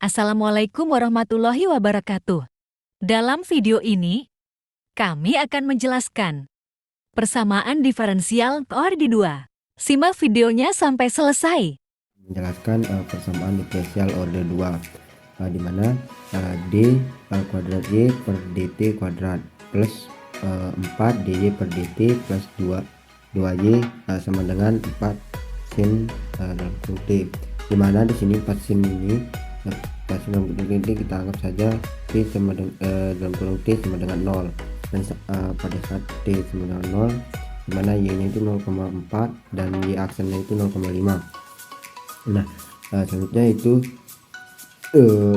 Assalamualaikum warahmatullahi wabarakatuh. Dalam video ini, kami akan menjelaskan persamaan diferensial koordinat 2. Simak videonya sampai selesai. Menjelaskan persamaan diferensial order 2, di mana d kuadrat y per dt kuadrat plus 4 dy per dt plus 2y sama dengan 4 sin dalam kurung t, di mana di sini 4 sin ini dalam kurung t kita anggap saja t sama dalam kurung t sama dengan 0, dan pada saat t sama dengan 0, di mana y nya itu 0,4 dan y aksennya itu 0,5. Nah, selanjutnya itu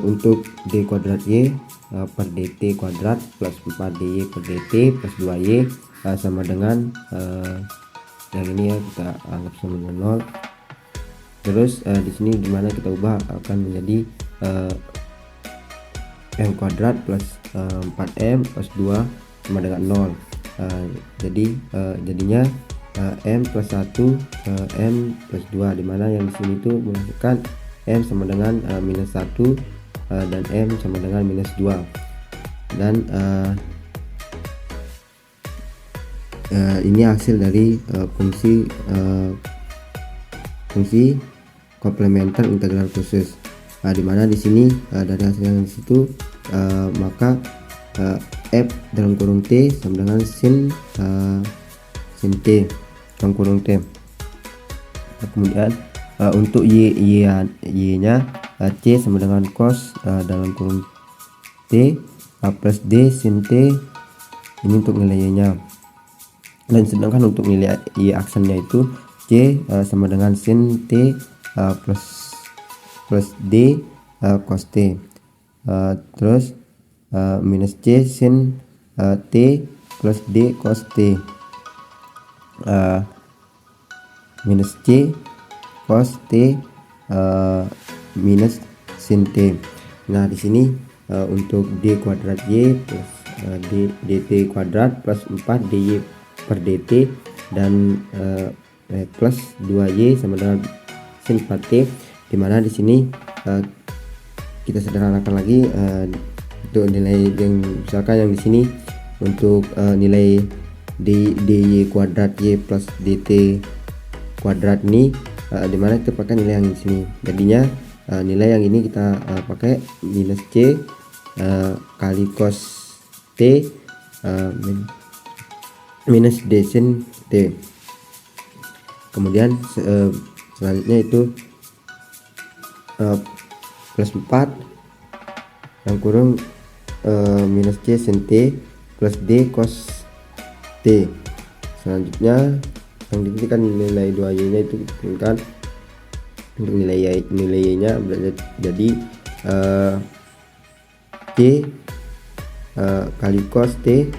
untuk d kuadrat y per dt kuadrat plus 4 dy per dt plus 2y sama dengan yang ini ya, kita anggap sama dengan 0. Terus di sini dimana kita ubah akan menjadi m kuadrat plus 4m plus 2 sama dengan 0. Jadinya m plus 1 m plus 2, dimana yang di sini tuh menghasilkan m sama dengan minus 1 dan m sama dengan minus 2, dan ini hasil dari fungsi komplementer integral khusus, dimana di sini dari hasil yang di situ maka f dalam kurung t sama dengan sin t dalam kurung t. Kemudian untuk y nya c sama dengan cos dalam kurung t plus d sin t, ini untuk nilai y nya, dan sedangkan untuk nilai y aksennya itu c sama dengan sin t plus d cos t, terus minus c sin t plus d cos t, minus c cos t minus sin t. Nah, di sini untuk d kuadrat y plus dt kuadrat plus 4 dy per dt dan plus 2y sama dengan sin 4t, dimana di sini kita sederhanakan lagi untuk nilai yang misalkan yang di sini untuk nilai dy kuadrat y plus dt kuadrat ini, dimana kita pakai nilai yang di sini, jadinya nilai yang ini kita pakai minus c kali cos t minus d sin t. Kemudian selanjutnya itu plus 4 yang kurung minus c sin t plus d cos t. Selanjutnya yang diberikan nilai 2y nya itu diberikan untuk nilai y nya jadi c kali cos t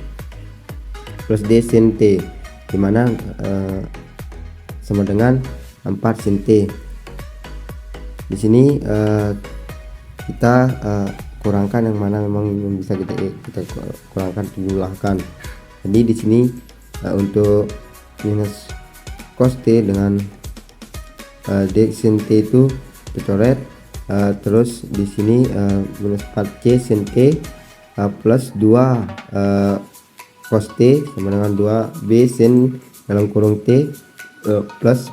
plus d sin t, dimana sama dengan 4 sin t. Di sini kita kurangkan yang mana memang bisa kita kurangkan, jumlahkan. Jadi di sini untuk minus cos t dengan d sin t itu dicoret, terus di sini minus 4c sin t plus 2 cos t sama dengan 2b sin dalam kurung t plus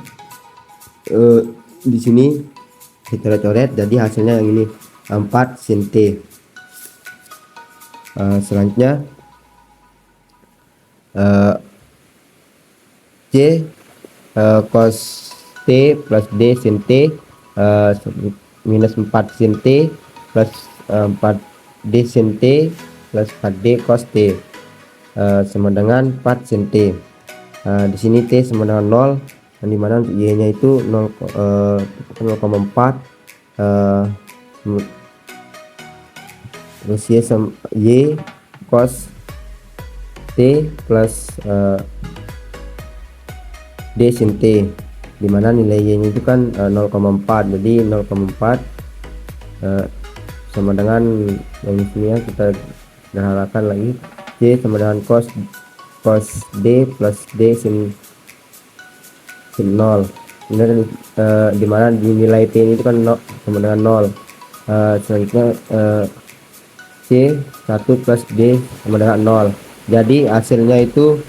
di sini kita coret, jadi hasilnya yang ini 4 sin t. Selanjutnya c cos t plus d sin t minus 4 sin t plus 4d sin t plus 4d cos t sama dengan 4 sin t. Di sini t sama dengan 0, dan dimana untuk y nya itu 0,4 terus y cos t plus d sin t, dimana nilai y nya itu kan 0,4, jadi 0,4 sama dengan yang di sini ya, kita sederhanakan lagi, c sama dengan cos d plus d sin 0, dimana nilai t ini itu kan 0 sama dengan 0, selanjutnya C 1 plus D sama dengan 0. Jadi hasilnya itu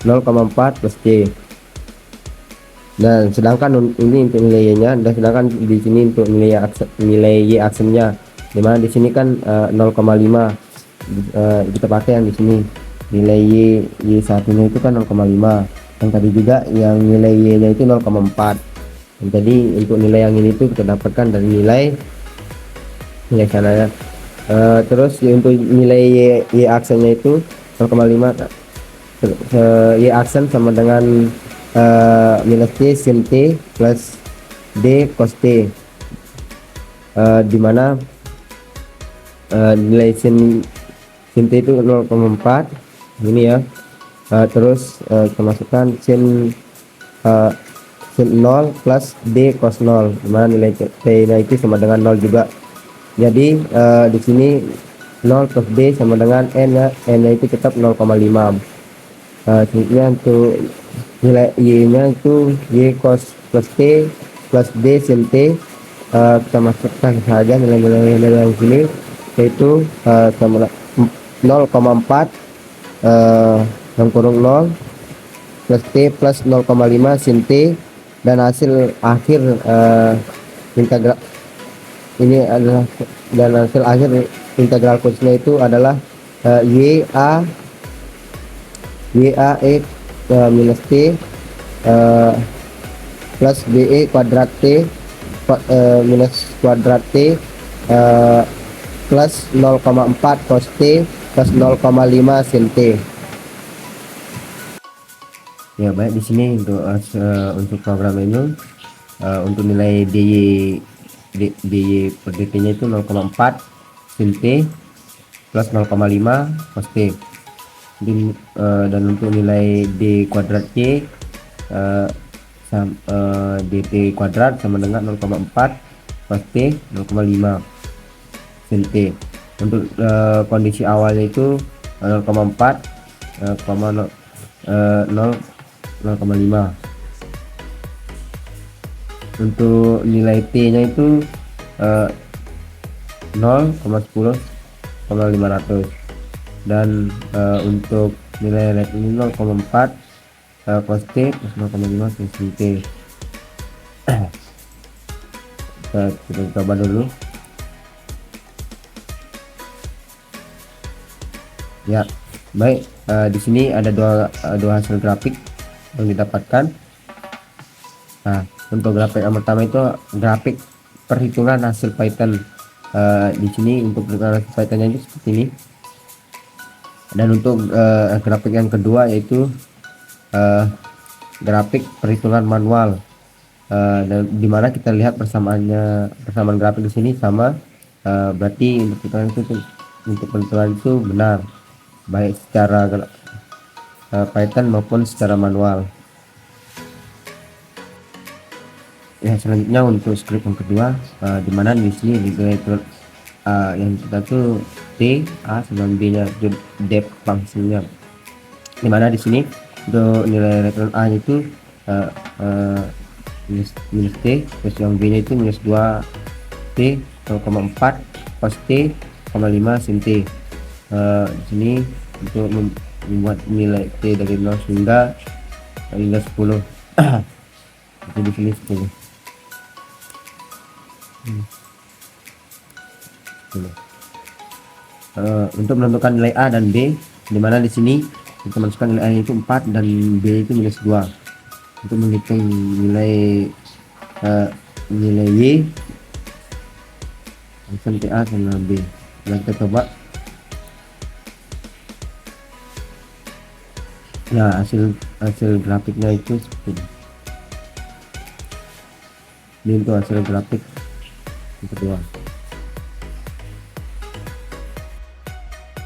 0,4 plus D. Dan sedangkan ini untuk nilai Y-nya, dan sedangkan di sini untuk nilai Y aksennya, dimana di sini kan 0,5. Kita pakai yang di sini nilai Y satunya itu kan 0,5. Yang tadi juga yang nilai Y-nya itu 0,4. Jadi untuk nilai yang ini tuh kita dapatkan dari nilai sana ya. Terus untuk nilai Y aksennya itu 0,5. Y aksen sama dengan minus T sin T plus D cos T, dimana nilai sin T itu 0,4 ini ya. Terus kita masukkan sin 0 plus D cos 0, dimana nilai T nya itu sama dengan 0 juga. Jadi di sini 0 plus D sama dengan N nya itu tetap 0,5. Selanjutnya untuk nilai Y nya itu Y cos plus T plus D sin T, kita masukkan saja nilai-nilai yang sini, yaitu sama 0,4 yang kurung 0 plus T plus 0,5 sin T, dan hasil akhir integral ini adalah, dan hasil akhir integral kursnya itu adalah YA E minus T plus BE kuadrat T minus kuadrat T plus 0,4 cos T plus 0,5 sin T. Ya baik, di sini untuk program ini untuk nilai DY per dt nya itu 0,4 sin T plus 0,5 cos T. Dan untuk nilai D kuadrat Y dt kuadrat sama dengan 0,4 cos T 0,5 sin T. Untuk kondisi awalnya itu 0,4 0,5. Untuk nilai T nya itu 0,10,500, dan untuk nilai rate ini 0,4 cos T plus 0,5 sin T. Kita coba dulu ya. Baik, di sini ada dua hasil grafik yang didapatkan. Nah, untuk grafik yang pertama itu grafik perhitungan hasil Python. Di sini untuk perhitungan hasil Pythonnya itu seperti ini. Dan untuk grafik yang kedua yaitu grafik perhitungan manual, dan dimana kita lihat persamaan grafik di sini sama, berarti untuk perhitungan itu benar, baik secara Python maupun secara manual. Ya, selanjutnya untuk script yang kedua, dimana di sini yang kita tuh T A sama B nya depth fungsinya, dimana di sini untuk nilai return A itu minus T, terus yang B nya itu minus 2 T 0,4 cos T 0,5 sin T. Di sini untuk membuat nilai T dari 0 hingga 10. Jadi di sini 10. Untuk menentukan nilai A dan B, dimana di sini kita masukkan nilai A itu 4 dan B itu minus 2. Untuk menghitung nilai Y langsung A sama B. Dan kita coba. Ya, hasil grafiknya itu seperti ini. Ini untuk hasil grafik yang kedua.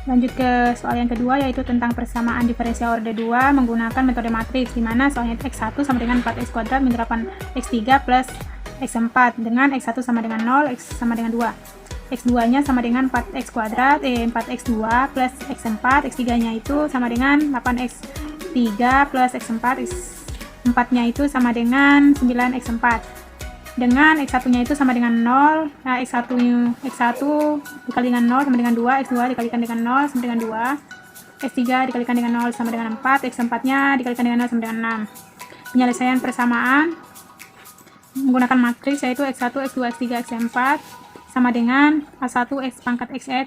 Lanjut ke soal yang kedua, yaitu tentang persamaan diferensial order 2 menggunakan metode matriks, di mana soalnya X1 sama dengan 4x kuadrat min 8x3 plus X4 dengan X1 sama dengan 0, X sama dengan 2. X2 nya sama dengan 4x kuadrat 4x2 plus X4, X3 nya itu sama dengan 8x3 plus X4 X 4-nya itu sama dengan 9x4. Dengan X1-nya itu sama dengan 0, nah X1 dikali dengan 0 sama dengan 2, X2 dikalikan dengan 0 sama dengan 2, X3 dikalikan dengan 0 sama dengan 4, X4-nya dikalikan dengan 0 sama dengan 6. Penyelesaian persamaan menggunakan matriks yaitu X1, X2, X3, X4 sama dengan A1 X pangkat Xx,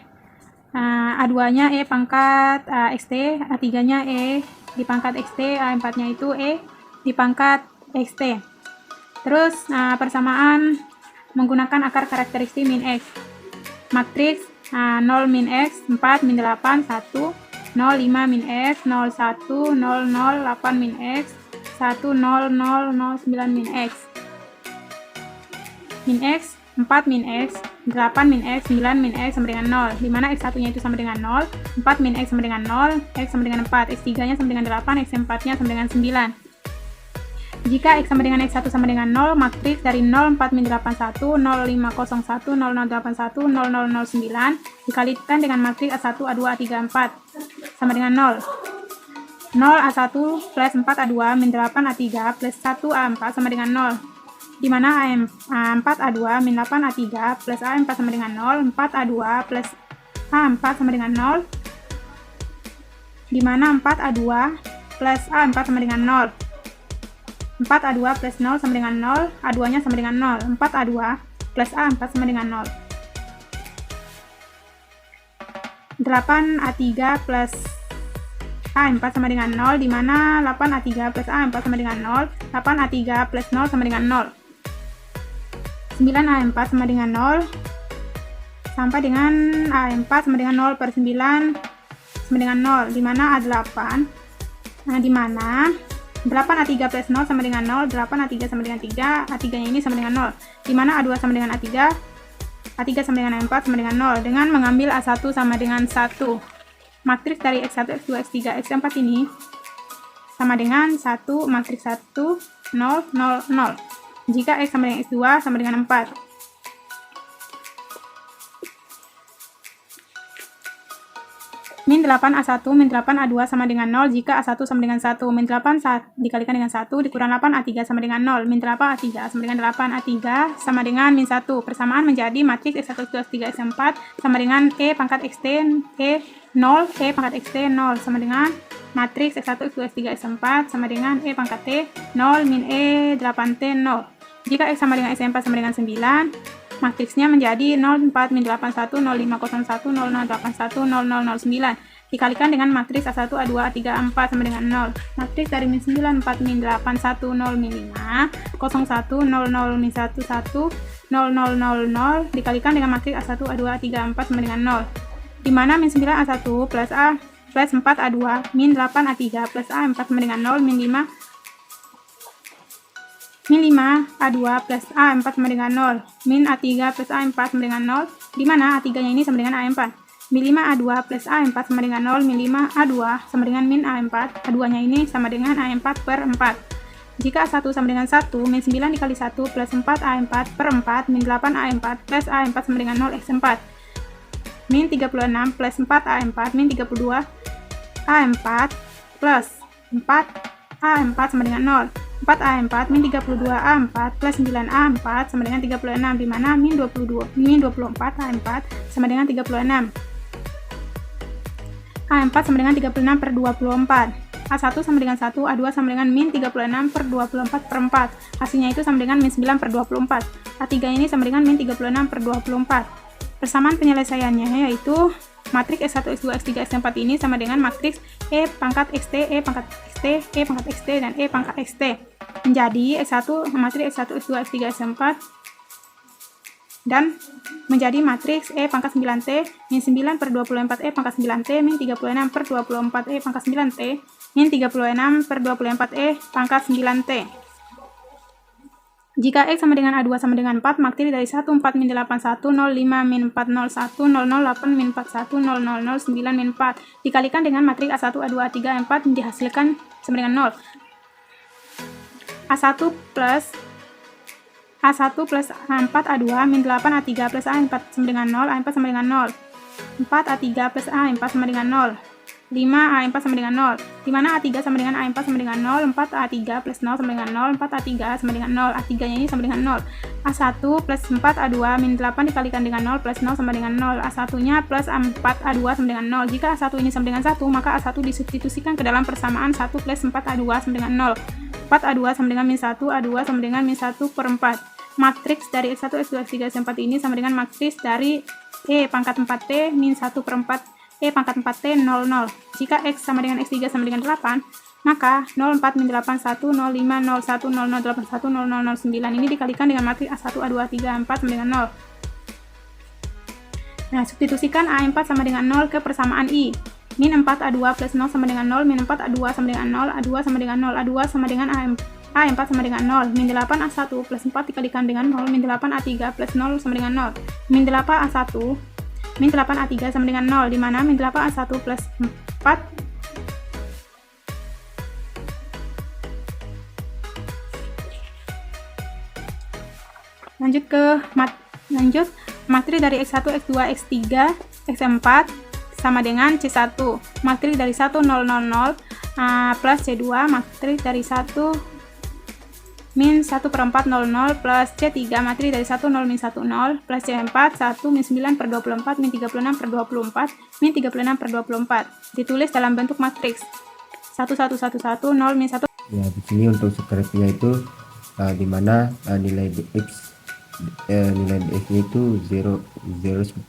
A2-nya E pangkat Xt, A3-nya E di pangkat Xt, A4-nya itu E di pangkat Xt. Terus persamaan menggunakan akar karakteristik min X. Matriks 0 min X, 4 min 8, 1, 0 5 min X, 0 1, 0 0 8 min X, 1 0 0 0 9 min X. Min X 4 min X, 8 min X, 9 min X sama dengan 0, dimana X1-nya itu sama dengan 0, 4 min X sama dengan 0, X sama dengan 4, X3-nya sama dengan 8, X4-nya sama dengan 9. Jika X sama dengan X1 sama dengan 0, matriks dari 0 4 min 81, 0 5 0 1, 0 0 8 1, 0 0 0 9 dikalikan dengan matriks A1 A2 A3 4 sama dengan 0. 0 A1 plus 4 A2 min 8 A3 plus 1 A4 sama dengan 0, dimana A4 A2 min 8 A3 plus A4 sama dengan 0, 4 A2 plus A4 sama dengan 0, dimana 4 A2 plus A4 sama dengan 0. 4 A2 plus 0 sama dengan 0, A2-nya sama dengan 0, 4 A2 plus A4 sama dengan 0. 8 A3 plus A4 sama dengan 0, dimana 8 A3 plus A4 sama dengan 0, 8 A3 plus 0 sama dengan 0. 9 A4 sama dengan 0, sampai dengan A4 sama dengan 0 per 9 sama dengan 0, dimana A8, dimana 8 A3 plus 0 sama dengan 0, 8 A3 sama dengan 3, A3-nya ini sama dengan 0, dimana A2 sama dengan A3, A3 sama dengan A4 sama dengan 0, dengan mengambil A1 sama dengan 1. Matriks dari X1, X2, X3, X4 ini sama dengan 1, matriks 1, 0, 0, 0. Jika X sama dengan X2 sama dengan 4. Min 8 A1, min 8 A2 sama dengan 0 jika A1 sama dengan 1. Min 8 dikalikan dengan 1 dikurang 8 A3 sama dengan 0. Min 8 A3 sama dengan 8 A3 sama dengan min 1. Persamaan menjadi matriks X1, X2, X3, X4 sama dengan E pangkat Xt E 0, E pangkat Xt 0 sama dengan matriks X1, X2, X3, X4 sama dengan E pangkat T 0 min E 8T 0. Jika X sama dengan X4 sama dengan 9, matriksnya menjadi 0 4 min 81 0 5 0 1 0 0 81 0 0 0 9 dikalikan dengan matriks A1 A2 A3 A4 sama dengan 0. Matriks dari min 9 4 min 8 1 0 min 5 0 1 0 0 min 1 1 0 0 0 0 dikalikan dengan matriks A1 A2 A3 A4 sama dengan 0, dimana min 9 A1 plus A plus 4 A2 min 8 A3 plus A4 sama dengan 0, min 5 A2 plus A4 sama dengan 0, min A3 plus A4 sama dengan 0, dimana A3-nya ini sama dengan A4. Min 5 A2 plus A4 sama dengan 0, min 5 A2 sama dengan min A4, A2-nya ini sama dengan A4 per 4. Jika A1 sama dengan 1, min 9 dikali 1 plus 4 A4 per 4, min 8 A4 plus A4 sama dengan 0 X4. Min 36 plus 4 A4, min 32 A4 plus 4 A4 sama dengan 0. 4 A4 min 32 A4 plus 9 A4 sama dengan 36, dimana min 24 A4 sama dengan 36. A4 sama dengan 36 per 24. A1 sama dengan 1, A2 sama dengan min 36 per 24 per 4. Hasilnya itu sama dengan min 9 per 24. A3 ini sama dengan min 36 per 24. Persamaan penyelesaiannya yaitu matriks X1, X2, X3, X4 ini sama dengan matriks E pangkat Xt, E pangkat Xt, E pangkat Xt, dan E pangkat Xt. Menjadi X1, matriks X1, X2, X3, X4, dan menjadi matriks E pangkat 9T, min 9 per 24 E pangkat 9T, min 36 per 24 E pangkat 9T, min 36 per 24 E pangkat 9T. Jika X sama dengan A2 sama dengan 4, matriks dari 1, 4 min 8, 1, 0, 5 min 4, 0, 1, 0, 0, 8 min 4, 1, 0, 0, 0, 9 min 4, dikalikan dengan matriks A1, A2, A3, A4 dihasilkan sama dengan 0. A1 plus A4 A2 min 8 A3 plus A4 sama dengan 0, A4 sama dengan 0. 4 A3 plus A4 sama dengan 0. 5A4 sama dengan 0, di mana A3 sama dengan A4 sama dengan 0, 4A3 plus 0 sama dengan 0, 4A3 sama dengan 0, A3 nya ini sama dengan 0, A1 plus 4A2 min 8 dikalikan dengan 0 plus 0 sama dengan 0, A1 nya plus 4A2 sama dengan 0, jika A1 ini sama dengan 1, maka A1 disubstitusikan ke dalam persamaan 1 plus 4A2 sama dengan 0, 4A2 sama dengan min 1, A2 sama dengan min 1 per 4, matriks dari X1, X2, X3, X4 ini sama dengan matriks dari E pangkat 4T min 1 per 4 E pangkat 4T 00. Jika X sama dengan X3 sama dengan 8, maka 04 min 8 1 05 01 00 81 0009 ini dikalikan dengan matriks A1 A2 A3 A4 sama dengan 0. Nah, substitusikan A4 sama dengan 0 ke persamaan I. Min 4 A2 plus 0 sama dengan 0, min 4 A2 sama dengan 0, A2 sama dengan 0, A2 sama dengan A4 sama dengan 0, min 8 A1 plus 4 dikalikan dengan 0, min 8 A3 plus 0 sama dengan 0, min 8 A1 min 8 A3 sama dengan 0, di mana min 8 A1 plus 4 lanjut matriks dari X1, X2, X3, X4 sama dengan C1, matriks dari 1 0 0 0 plus C2, matriks dari 1 min 1 per 4 0 0 plus C3, matriks dari 1 0 min 1 0 plus C4 1 min 9 per 24 min 36 per 24 min 36 per 24 ditulis dalam bentuk matriks 1 1 1 1 0 min 1. Ya, di sini untuk sekrepnya itu di mana nilai dx itu 0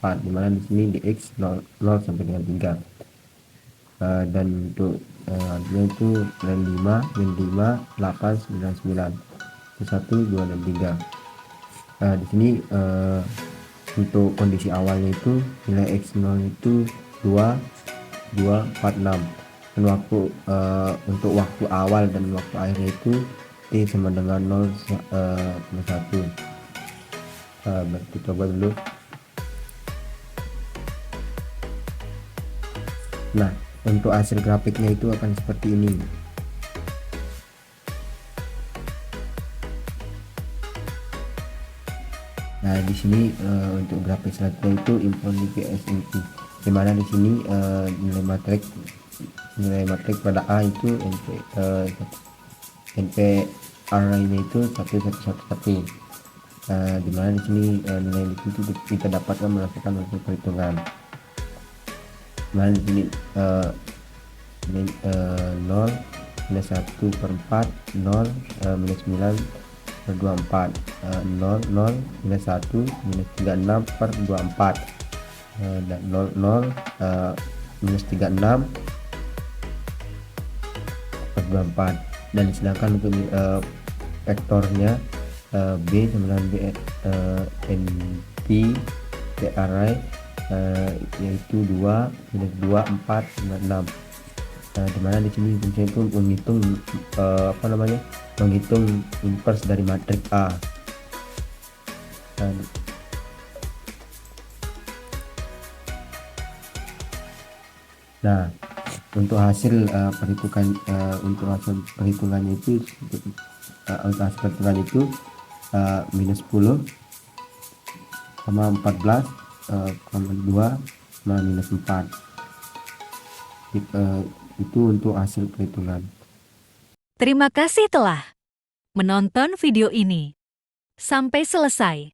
4, di mana di sini dx 0 sampai dengan 3, dan untuk artinya itu min 5 min 5 8 9 9 1 2 dan 3. Di sini untuk kondisi awalnya itu nilai x0 itu 2 4 6, dan untuk waktu awal dan waktu akhirnya itu t sama dengan 0 1. Kita coba dulu. Nah, untuk hasil grafiknya itu akan seperti ini. Nah, di sini untuk grafik selanjutnya itu import DPS inti, dimana di sini nilai matriks pada A itu NP array-nya itu 1 1 1 1, dimana di sini nilai itu kita dapatkan melakukan untuk perhitungan. Dimana di sini 0 minus 1 per 4 0 minus 9 per 24 0 0 minus 1 minus 36 per 24 dan 0 0 minus 36 per 24, dan sedangkan untuk vektornya B sama dengan NP array yaitu 2 minus 2 4 6, dimana di sini fungsi itu menghitung menghitung inverse dari matriks A. Nah, untuk hasil perhitungannya itu minus 10, 14, 2, minus 4. Itu untuk hasil perhitungan. Terima kasih telah menonton video ini sampai selesai.